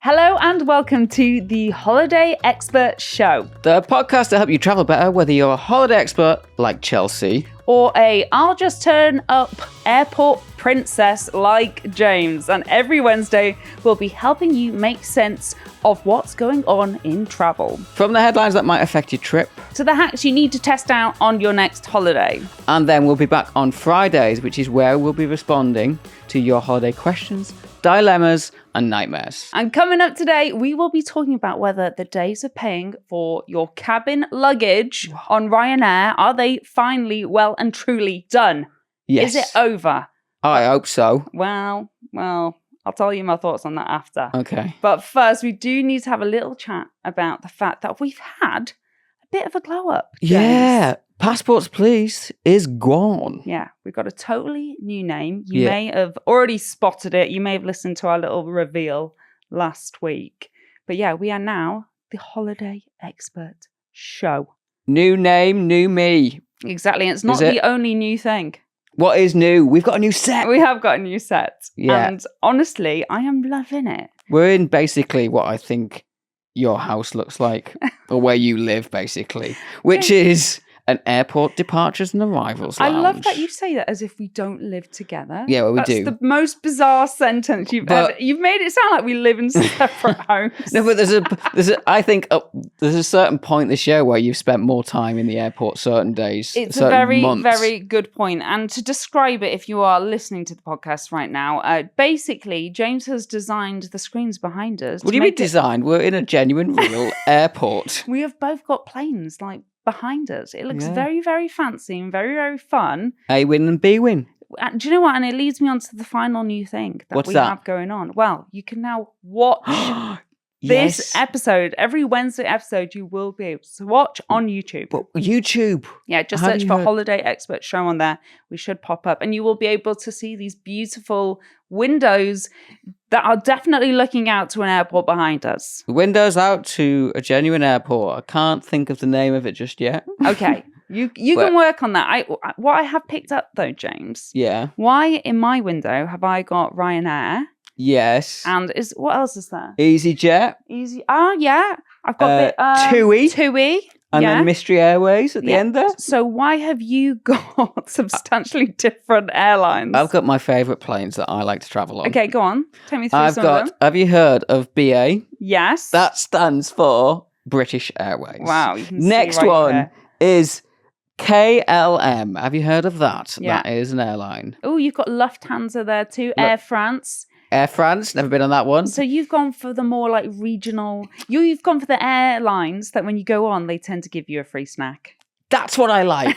Hello and welcome to the Holiday Expert Show. The podcast to help you travel better, whether you're a holiday expert like Chelsea or I'll just turn up airport princess like James. And every Wednesday, we'll be helping you make sense of what's going on in travel. From the headlines that might affect your trip to the hacks you need to test out on your next holiday. And then we'll be back on Fridays, which is where we'll be responding to your holiday questions, dilemmas, and nightmares. And coming up today, we will be talking about whether the days of paying for your cabin luggage on Ryanair, are they finally well and truly done? Yes. Is it over? I hope so. Well, I'll tell you my thoughts on that after. Okay. But first, we do need to have a little chat about the fact that we've had a bit of a glow up. James. Yeah. Passports, please, is gone. Yeah, we've got a totally new name. You may have already spotted it. You may have listened to our little reveal last week. But yeah, we are now the Holiday Expert Show. New name, new me. Exactly. And it's not the only new thing. What is new? We've got a new set. We have got a new set. Yeah. And honestly, I am loving it. We're in basically what I think your house looks like, or where you live, basically, which is an airport departures and arrivals lounge. I love that you say that as if we don't live together. Yeah, well, we do. That's the most bizarre sentence you've ever... You've made it sound like we live in separate homes. No, but I think there's a certain point this year where you've spent more time in the airport certain days, it's a very, very good point. And to describe it, if you are listening to the podcast right now, basically, James has designed the screens behind us. What do you mean designed? We're in a genuine, real airport. We have both got planes, behind us. It looks very, very fancy and very, very fun. A win and B win. Do you know what? And it leads me on to the final new thing that we have going on. Well, you can now watch this episode. Every Wednesday episode you will be able to watch on YouTube. But YouTube? Yeah, just search for Holiday Expert Show on there. We should pop up. And you will be able to see these beautiful windows that are definitely looking out to an airport behind us. Windows out to a genuine airport. I can't think of the name of it just yet. Okay. You can work on that. What I have picked up though, James. Yeah. Why in my window have I got Ryanair? Yes. And what else is there? EasyJet. Yeah. I've got TUI. And then Mystery Airways at the end there. So why have you got substantially different airlines? I've got my favourite planes that I like to travel on. Okay, go on. Take me through some of them. Have you heard of BA? Yes. That stands for British Airways. Wow. You can Next see one there. is KLM. Have you heard of that? Yeah. That is an airline. Oh, you've got Lufthansa there too. Air France. Air France, never been on that one. So you've gone for the more regional... You've gone for the airlines that when you go on, they tend to give you a free snack. That's what I like.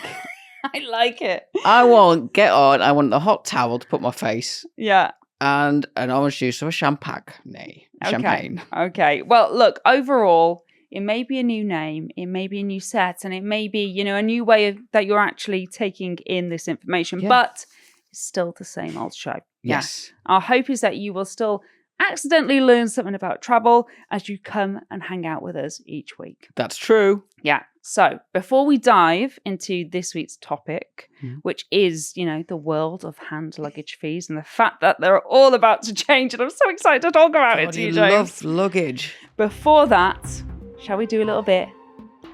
I like it. I want the hot towel to put my face. Yeah. And an orange juice or a champagne. Okay. Well, look, overall, it may be a new name, it may be a new set, and it may be, a new way that you're actually taking in this information, but it's still the same old show. Yes. Yeah. Our hope is that you will still accidentally learn something about travel as you come and hang out with us each week. That's true. Yeah. So before we dive into this week's topic, which is, the world of hand luggage fees and the fact that they're all about to change, and I'm so excited to talk about it to you, James. I love luggage. Before that, shall we do a little bit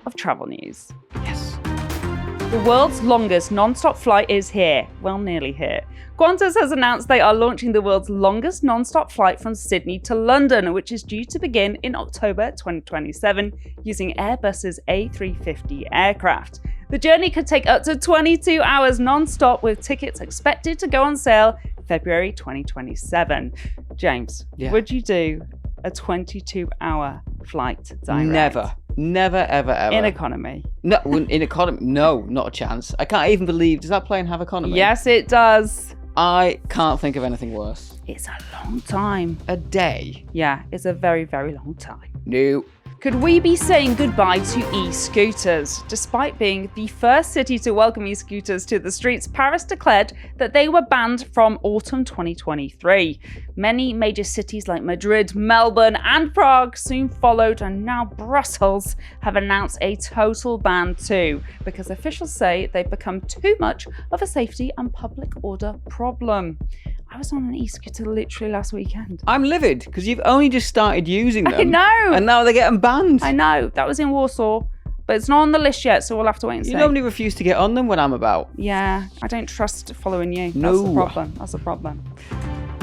of travel news? Yes. The world's longest non-stop flight is here. Well, nearly here. Qantas has announced they are launching the world's longest non-stop flight from Sydney to London, which is due to begin in October 2027 using Airbus's A350 aircraft. The journey could take up to 22 hours non-stop, with tickets expected to go on sale February 2027. James, would you do a 22-hour flight direct? Never, ever. In economy? No, in economy, no, not a chance. I can't even believe, does that plane have economy? Yes, it does. I can't think of anything worse. It's a long time. A day? Yeah, it's a very, very long time. No. Could we be saying goodbye to e-scooters? Despite being the first city to welcome e-scooters to the streets, Paris declared that they were banned from autumn 2023. Many major cities like Madrid, Melbourne and Prague soon followed, and now Brussels have announced a total ban too, because officials say they've become too much of a safety and public order problem. I was on an e-scooter literally last weekend. I'm livid because you've only just started using them. I know. And now they're getting banned. I know. That was in Warsaw, but it's not on the list yet, so we'll have to wait and see. You normally refuse to get on them when I'm about. Yeah, I don't trust following you. No. That's the problem. That's the problem.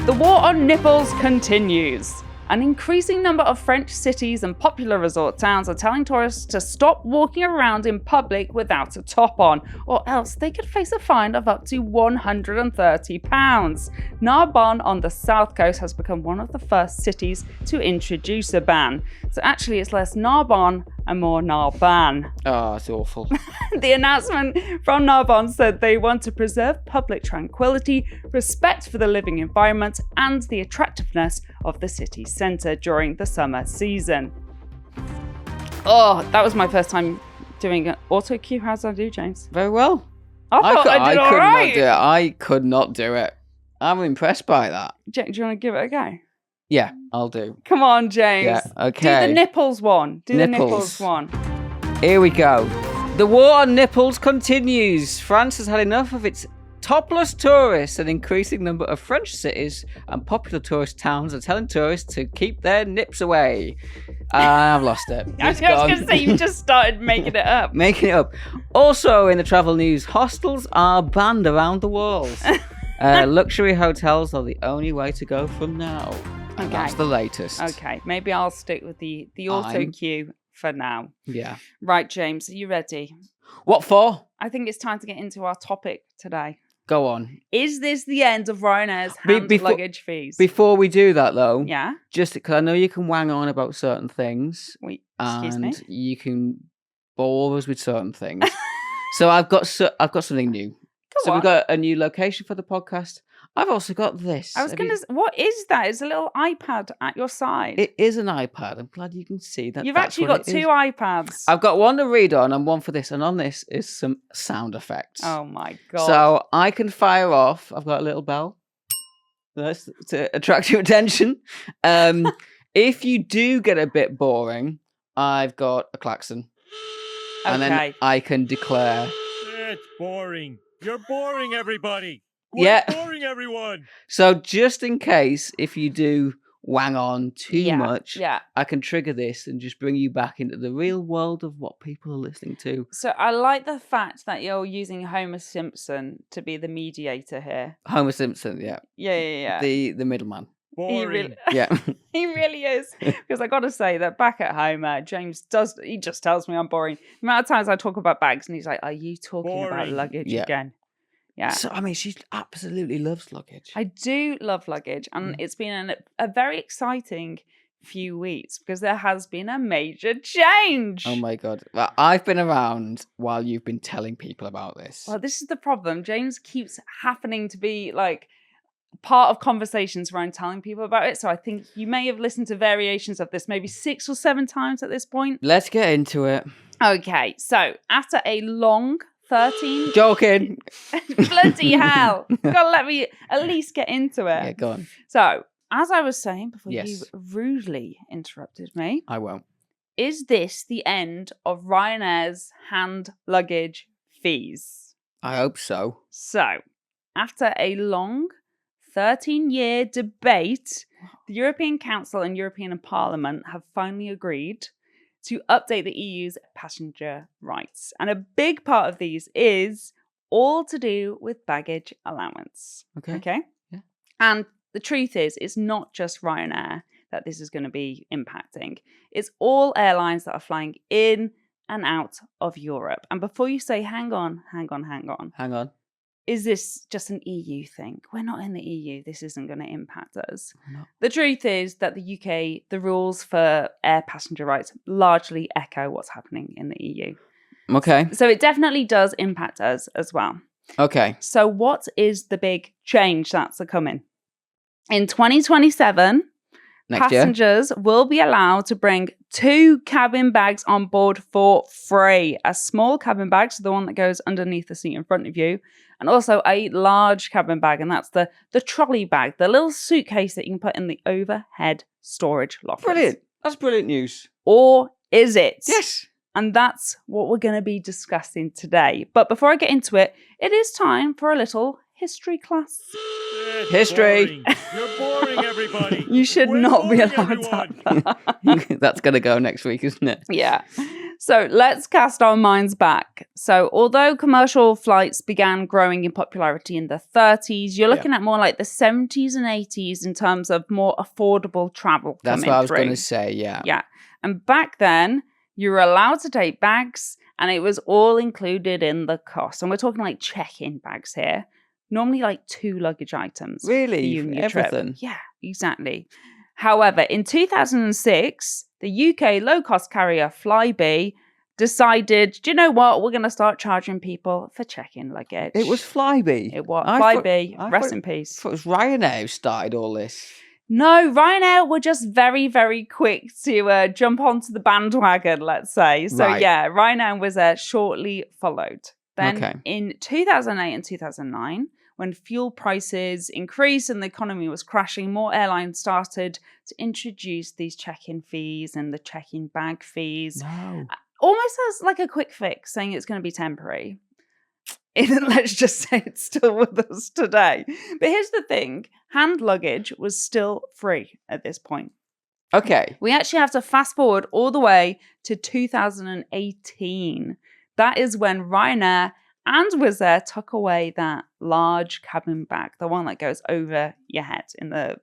The war on nipples continues. An increasing number of French cities and popular resort towns are telling tourists to stop walking around in public without a top on, or else they could face a fine of up to £130. Narbonne on the south coast has become one of the first cities to introduce a ban. So actually it's less Narbonne and more Narbonne. Oh, it's awful. The announcement from Narbonne said they want to preserve public tranquility, respect for the living environment, and the attractiveness of the city centre during the summer season. Oh, that was my first time doing an auto cue. How's I do, James? Very well. I thought I did all right. I could not do it. I'm impressed by that. Do you want to give it a go? Yeah, I'll do. Come on, James. Yeah, okay. Do the nipples one. The nipples one. Here we go. The war on nipples continues. France has had enough of its topless tourists. An increasing number of French cities and popular tourist towns are telling tourists to keep their nips away. I've lost it. I was going to say, you just started making it up. Making it up. Also in the travel news, hostels are banned around the world. Luxury hotels are the only way to go from now. Okay. That's the latest. Okay, maybe I'll stick with the auto cue for now. Yeah. Right, James, are you ready? What for? I think it's time to get into our topic today. Go on. Is this the end of Ryanair's hand luggage fees? Before we do that, though, yeah, just because I know you can wang on about certain things, excuse me, you can bore us with certain things. So I've got something new. We've got a new location for the podcast. I've also got this. I was going to say, what is that? It's a little iPad at your side. It is an iPad. I'm glad you can see that. You've actually got two iPads. I've got one to read on and one for this. And on this is some sound effects. Oh my God. So I can fire off. I've got a little bell. That's to attract your attention. If you do get a bit boring, I've got a klaxon. Okay. And then I can declare. It's boring. You're boring, everybody. Yeah. Boring everyone. So just in case, if you do wang on too much, I can trigger this and just bring you back into the real world of what people are listening to. So I like the fact that you're using Homer Simpson to be the mediator here. Homer Simpson, yeah. Yeah. The middleman. Boring. Yeah. He really is. Because I got to say that back at home, James he just tells me I'm boring. The amount of times I talk about bags and he's like, are you talking about luggage again? Yeah. So, I mean, she absolutely loves luggage. I do love luggage. And it's been a very exciting few weeks because there has been a major change. Oh my God. Well, I've been around while you've been telling people about this. Well, this is the problem. James keeps happening to be like part of conversations around telling people about it. So I think you may have listened to variations of this maybe 6 or 7 times at this point. Let's get into it. Okay. So after a long 13... Joking. Bloody hell. You've got to let me at least get into it. Yeah, go on. So, as I was saying before you Yes. rudely interrupted me, I won't. is this the end of Ryanair's hand luggage fees? I hope so. So, after a long 13-year debate, the European Council and European Parliament have finally agreed to update the EU's passenger rights. And a big part of these is all to do with baggage allowance. Okay? Yeah. And the truth is, it's not just Ryanair that this is going to be impacting. It's all airlines that are flying in and out of Europe. And before you say, hang on. Hang on. Is this just an EU thing? We're not in the EU. This isn't going to impact us. No. The truth is that the UK, the rules for air passenger rights largely echo what's happening in the EU. Okay. So it definitely does impact us as well. Okay. So what is the big change that's coming? In 2027, passengers will be allowed to bring 2 cabin bags on board for free. A small cabin bag, so the one that goes underneath the seat in front of you, and also a large cabin bag, and that's the trolley bag, the little suitcase that you can put in the overhead storage lockers. Brilliant. That's brilliant news. Or is it? Yes. And that's what we're going to be discussing today. But before I get into it, it is time for a little history class? It's History. boring. You're boring everybody. You should We're not be boring allowed to everyone. have that. That's going to go next week, isn't it? Yeah. So let's cast our minds back. So although commercial flights began growing in popularity in the 30s, you're looking at more like the 70s and 80s in terms of more affordable travel That's coming what I was through. going to say, yeah. Yeah. And back then, you were allowed to take bags and it was all included in the cost. And we're talking like check-in bags here. Normally like 2 luggage items. Really? For you and your Everything? trip. Yeah, exactly. However, in 2006, the UK low-cost carrier Flybe decided, do you know what? We're going to start charging people for check-in luggage. It was Flybe. It was. I Flybe, thought- rest in peace. I thought it was Ryanair who started all this. No, Ryanair were just very, very quick to jump onto the bandwagon, let's say. So Right. yeah, Ryanair was shortly followed. Then Okay. in 2008 and 2009, when fuel prices increased and the economy was crashing, more airlines started to introduce these check-in fees and the check-in bag fees. No. Almost as like a quick fix, saying it's going to be temporary. Let's just say it's still with us today. But here's the thing. Hand luggage was still free at this point. Okay. We actually have to fast forward all the way to 2018. That is when Ryanair and Wizz Air took away that large cabin bag, the one that goes over your head in the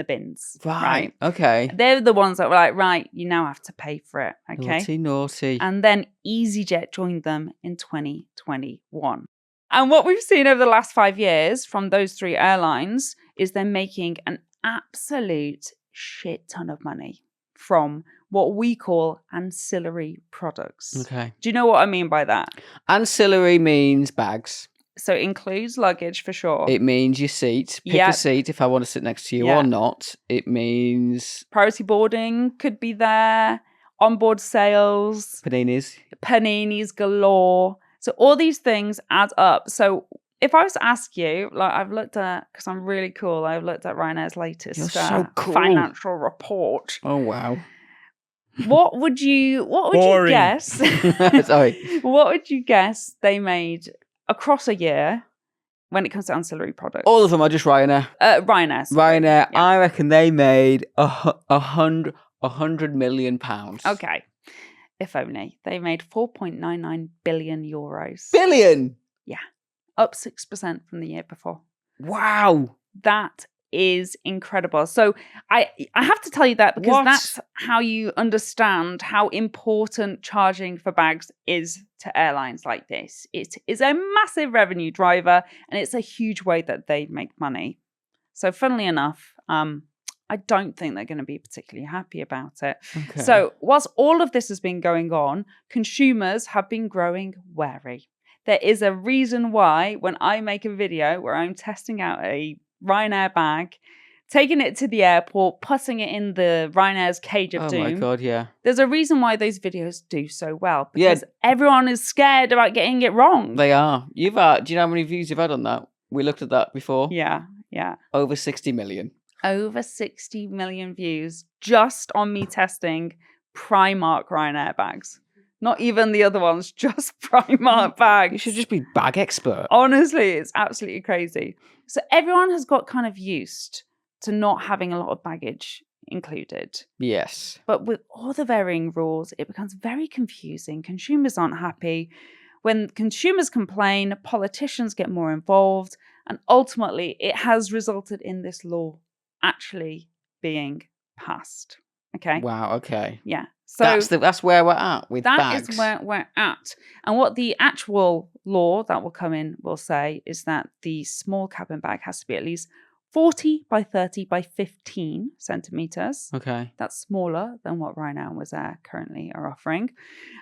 bins. Right. Okay. They're the ones that were like, right, you now have to pay for it. Okay. Naughty, naughty. And then EasyJet joined them in 2021. And what we've seen over the last 5 years from those 3 airlines is they're making an absolute shit ton of money from what we call ancillary products. Okay. Do you know what I mean by that? Ancillary means bags. So it includes luggage for sure. It means your seat. Pick Yeah. a seat if I want to sit next to you Yeah. or not. It means Priority boarding could be there. Onboard sales. paninis. Paninis galore. So all these things add up. So if I was to ask you, like I've looked at, because I'm really cool, I've looked at Ryanair's latest You're so cool. financial report. Oh, wow. What would you Boring. guess? Sorry. What would you guess they made across a year when it comes to ancillary products? All of them are just Ryanair. Ryanair. sorry. Ryanair, Yeah. I reckon they made £100 million. Okay. If only. They made 4.99 billion euros. Billion? Up 6% from the year before. Wow. That is incredible. So I have to tell you that because What? that's how you understand how important charging for bags is to airlines like this. It is a massive revenue driver and it's a huge way that they make money. So funnily enough, I don't think they're going to be particularly happy about it. Okay. So whilst all of this has been going on, consumers have been growing wary. There is a reason why when I make a video where I'm testing out a Ryanair bag, taking it to the airport, putting it in the Ryanair's cage of oh doom, my God, yeah. there's a reason why those videos do so well. Because everyone is scared about getting it wrong. They are. You've had, do you know how many views you've had on that? We looked at that before. Yeah. Over 60 million. Over 60 million views just on me testing Primark Ryanair bags. Not even the other ones, just Primark bags. You should just be bag expert. Honestly, it's absolutely crazy. So everyone has got kind of used to not having a lot of baggage included. Yes. But with all the varying rules, it becomes very confusing. Consumers aren't happy. When consumers complain, politicians get more involved. And ultimately, it has resulted in this law actually being passed. Okay? Wow, okay. Yeah. So that's where we're at with bags. that is where we're at. And what the actual law that will come in will say is that the small cabin bag has to be at least 40 by 30 by 15 centimeters. Okay. That's smaller than what Ryanair and Wizz Air currently are offering.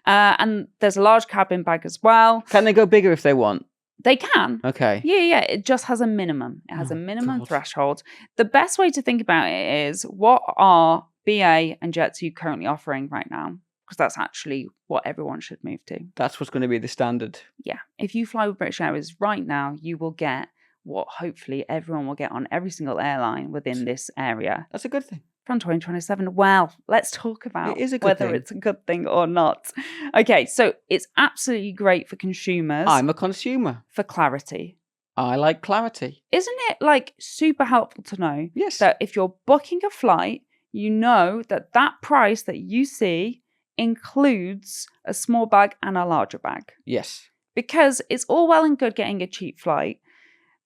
And there's a large cabin bag as well. Can they go bigger if they want? They can. Okay. Yeah. It just has a minimum. It has Oh, a minimum God. threshold. The best way to think about it is what are BA and Jet2 currently offering right now? Because that's actually what everyone should move to. That's what's going to be the standard. Yeah. If you fly with British Airways right now, you will get what hopefully everyone will get on every single airline within this area. That's a good thing. From 2027. Well, let's talk about It is a good whether thing. it's a good thing or not. Okay, so it's absolutely great for consumers I'm a consumer. for clarity. I like clarity. Isn't it like super helpful to know Yes. that if you're booking a flight, you know that that price that you see includes a small bag and a larger bag? Yes. Because it's all well and good getting a cheap flight,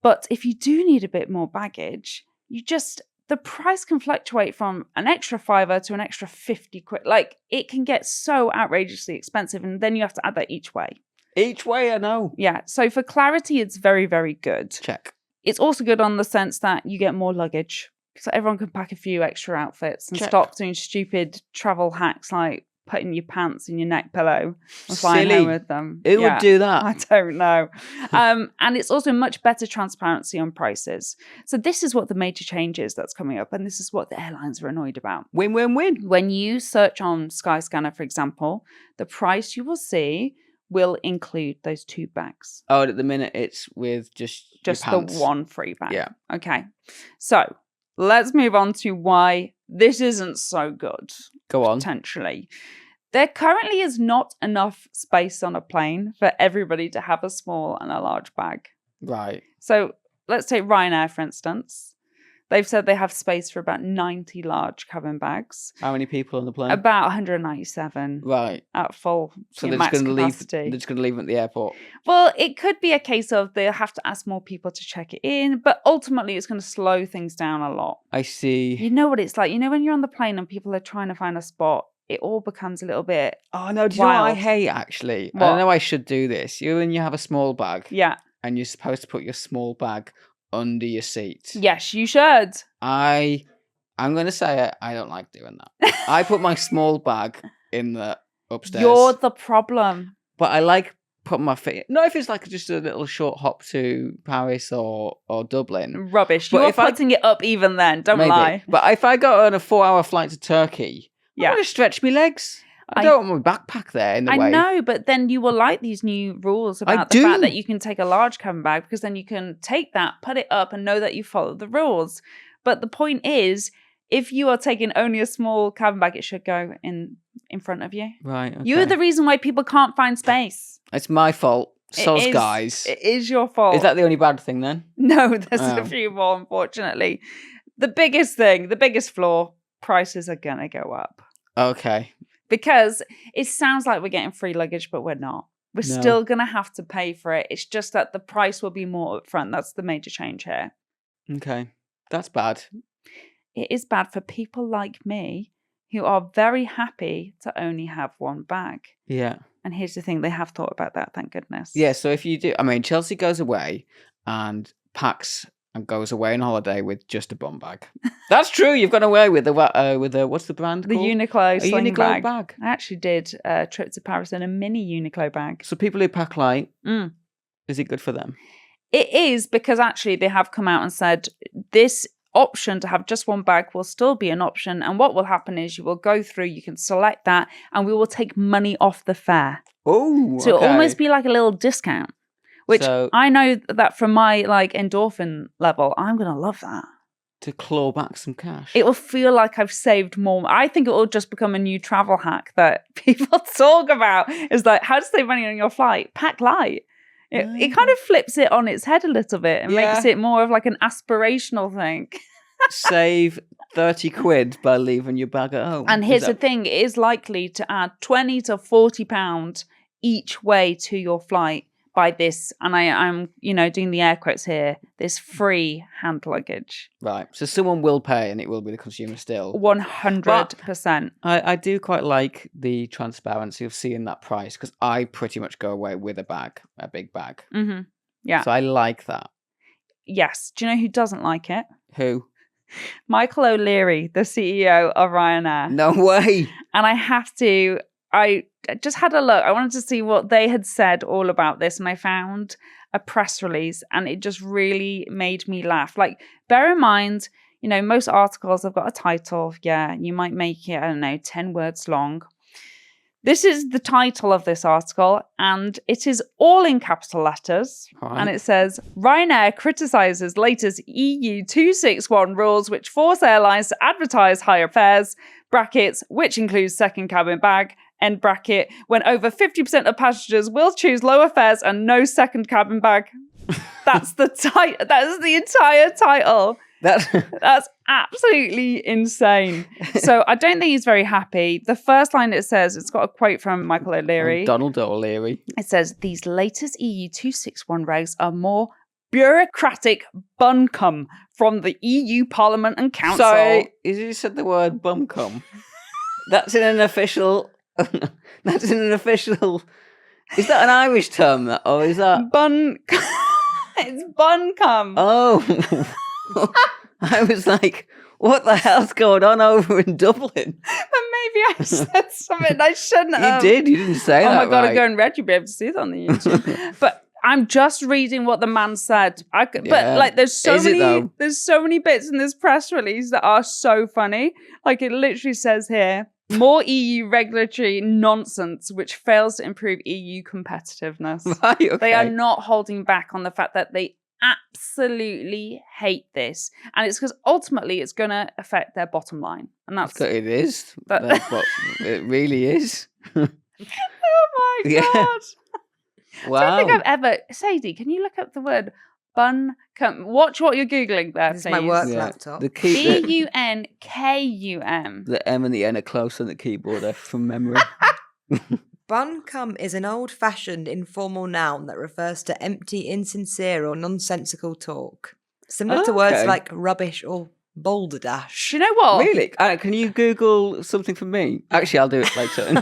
but if you do need a bit more baggage, the price can fluctuate from an extra £5 to an extra 50 quid. Like, it can get so outrageously expensive, and then you have to add that each way. Each way, I know. Yeah, so for clarity, it's very, very good. Check. It's also good on the sense that you get more luggage. So everyone can pack a few extra outfits and Check. stop doing stupid travel hacks like putting your pants in your neck pillow and flying Silly. home with them. Who would do that? I don't know. And it's also much better transparency on prices. So this is what the major change is that's coming up. And this is what the airlines are annoyed about. Win, win, win. When you search on Skyscanner, for example, the price you will see will include those 2 bags. Oh, at the minute it's with just your the pants. one free bag. Yeah. Okay. So let's move on to why this isn't so good. Go on. Potentially. There currently is not enough space on a plane for everybody to have a small and a large bag. Right. So let's take Ryanair, for instance. They've said they have space for about 90 large cabin bags. How many people on the plane? About 197 Right. at full So they're max just going to leave. capacity. They're just going to leave them at the airport. Well, it could be a case of they'll have to ask more people to check it in, but ultimately it's going to slow things down a lot. I see. You know what it's like. You know when you're on the plane and people are trying to find a spot, it all becomes a little bit Oh no! Do you know what I wild. hate? Actually, What? I know I should do this. When you have a small bag, Yeah. and you're supposed to put your small bag under your seat. Yes, you should. I'm going to say it. I don't like doing that. I put my small bag in the upstairs. You're the problem. But I like putting my feet. Not if it's like just a little short hop to Paris or Dublin. Rubbish. But You're if I- putting it up even then. Don't Maybe. lie. But if I go on a 4-hour flight to Turkey, Yeah. I'm going to stretch my legs. I don't want my backpack there in the way. I know, but then you will like these new rules about the do. fact that you can take a large cabin bag, because then you can take that, put it up, and know that you follow the rules. But the point is, if you are taking only a small cabin bag, it should go in front of you. Right. Okay. You're the reason why people can't find space. It's my fault. It Soz is- guys. It is your fault. Is that the only bad thing then? No, there's Oh. a few more, unfortunately. The biggest flaw, prices are going to go up. Okay. Because it sounds like we're getting free luggage, but we're not. We're No. still going to have to pay for it. It's just that the price will be more upfront. That's the major change here. Okay. That's bad. It is bad for people like me who are very happy to only have one bag. Yeah. And here's the thing, they have thought about that, thank goodness. Yeah, so if you do, I mean, Chelsea goes away and packs and goes away on holiday with just a bum bag. That's true. You've gone away with the what's the brand The called? Uniqlo A sling Uniqlo bag. bag. I actually did a trip to Paris in a mini Uniqlo bag. So people who pack light, Mm. is it good for them? It is, because actually they have come out and said this option to have just one bag will still be an option. And what will happen is you will go through, you can select that, and we will take money off the fare. Oh, So it'll almost be like a little discount, which So- I know that from my like endorphin level, I'm going to love that. to claw back some cash. It will feel like I've saved more. I think it will just become a new travel hack that people talk about. Is like, how to save money on your flight? Pack light. It kind of flips it on its head a little bit and makes it more of like an aspirational thing. Save 30 quid by leaving your bag at home. And here's the thing, it is likely to add 20 to 40 pounds each way to your flight by this, and I'm doing the air quotes here, this free hand luggage. Right. So someone will pay and it will be the consumer still. 100%. I do quite like the transparency of seeing that price, because I pretty much go away with a big bag. Mm-hmm. Yeah. So I like that. Yes. Do you know who doesn't like it? Who? Michael O'Leary, the CEO of Ryanair. No way. And I just had a look. I wanted to see what they had said all about this, and I found a press release, and it just really made me laugh. Like, bear in mind, most articles have got a title. Yeah, you might make it, 10 words long. This is the title of this article, and it is all in capital letters. Right. And it says, Ryanair criticises latest EU 261 rules which force airlines to advertise higher fares, brackets, which includes second cabin bag, end bracket, when over 50% of passengers will choose lower fares and no second cabin bag. That's the title. That is the entire title. That's absolutely insane. So I don't think he's very happy. The first line it says, it's got a quote from Michael O'Leary. Donald O'Leary. It says, these latest EU 261 regs are more bureaucratic buncombe from the EU Parliament and Council. Sorry, you said the word bumcum. That's in an official... That's in an official... Is that an Irish term, or is that... It's buncombe. Oh... I was like, what the hell's going on over in Dublin? But maybe I said something I shouldn't have. You didn't say that. Oh my God, right. I go and read, you'll be able to see it on the YouTube. But I'm just reading what the man said. But like, there's so many bits in this press release that are so funny. Like, it literally says here, more EU regulatory nonsense which fails to improve EU competitiveness. Right, okay. They are not holding back on the fact that they absolutely hate this, and it's because ultimately it's going to affect their bottom line, and that's it is. It really is. Oh my God! Wow. I don't think I've ever. Sadie, can you look up the word buncombe? Watch what you're googling there. This is my work laptop. BUNKUM. The M and the N are close on the keyboard from memory. Buncombe is an old-fashioned informal noun that refers to empty, insincere or nonsensical talk. Similar to words like rubbish or balderdash. Do you know what? Really? Can you Google something for me? Actually, I'll do it later.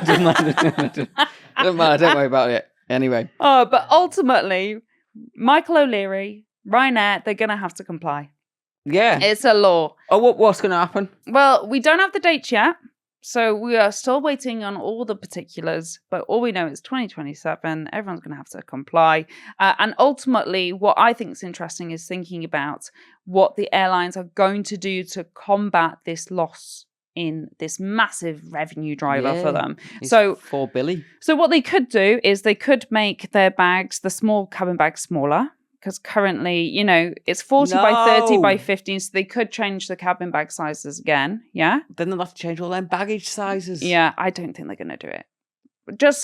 Don't mind, don't worry about it. Anyway. Oh, but ultimately, Michael O'Leary, Ryanair, they're going to have to comply. Yeah. It's a law. Oh, what's going to happen? Well, we don't have the dates yet. So we are still waiting on all the particulars, but all we know is 2027. Everyone's going to have to comply. And ultimately, what I think is interesting is thinking about what the airlines are going to do to combat this loss in this massive revenue driver for them. So $4 billion. So what they could do is they could make their bags, the small cabin bags, smaller. Because currently, you know, it's 40 by 30 by 15, so they could change the cabin bag sizes again, yeah? Then they'll have to change all them baggage sizes. Yeah, I don't think they're going to do it.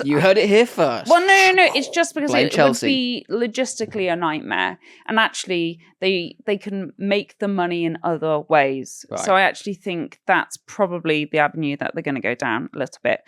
You heard it here first. Well, no. It's just because Blame it Chelsea. would be logistically a nightmare. And actually, they can make the money in other ways. Right. So I actually think that's probably the avenue that they're going to go down a little bit.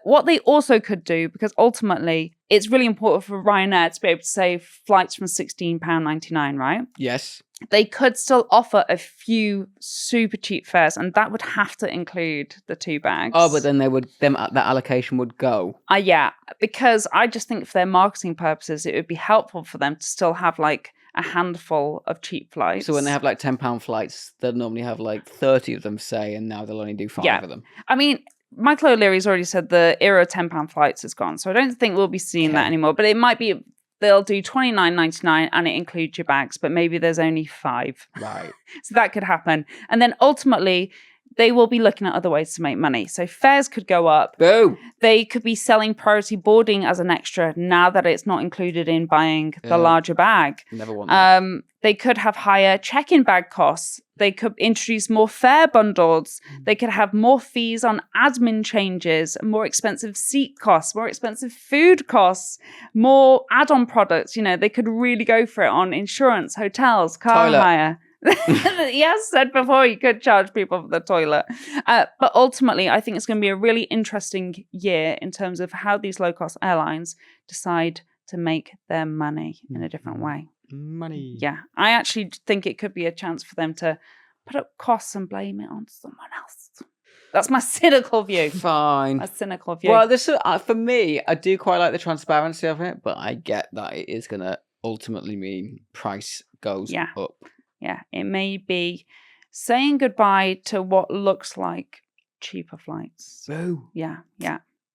What they also could do, because ultimately, it's really important for Ryanair to be able to save flights from £16.99, right? Yes. They could still offer a few super cheap fares, and that would have to include the 2 bags. Oh, but then that allocation would go. Yeah, because I just think for their marketing purposes, it would be helpful for them to still have like a handful of cheap flights. So when they have like £10 flights, they'll normally have like 30 of them, say, and now they'll only do 5 of them. I mean, Michael O'Leary's already said the era of £10 flights is gone, so I don't think we'll be seeing that anymore. But it might be they'll do $29.99 and it includes your bags, but maybe there's only 5. Right. So that could happen. And then ultimately, they will be looking at other ways to make money. So fares could go up. Boo! They could be selling priority boarding as an extra now that it's not included in buying the larger bag. Never want that. They could have higher check-in bag costs. They could introduce more fare bundles. They could have more fees on admin changes, more expensive seat costs, more expensive food costs, more add-on products. You know, they could really go for it on insurance, hotels, car hire. He has said before you could charge people for the toilet. But ultimately, I think it's going to be a really interesting year in terms of how these low-cost airlines decide to make their money in a different way. Money. Yeah, I actually think it could be a chance for them to put up costs and blame it on someone else. That's my cynical view. Fine. My cynical view. Well, this for me, I do quite like the transparency of it, but I get that it is going to ultimately mean price goes up. Yeah, it may be saying goodbye to what looks like cheaper flights. Boo. Yeah,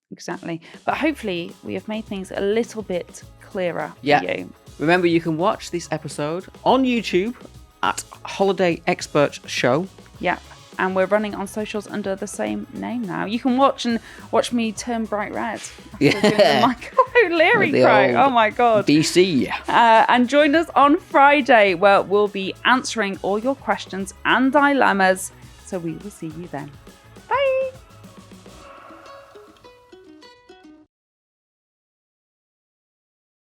exactly. But hopefully we have made things a little bit clearer for you. Remember, you can watch this episode on YouTube at Holiday Expert Show. Yeah, and we're running on socials under the same name now. You can watch me turn bright red. Doing the Michael O'Leary cry. Oh my God. BC. And join us on Friday where we'll be answering all your questions and dilemmas. So we will see you then.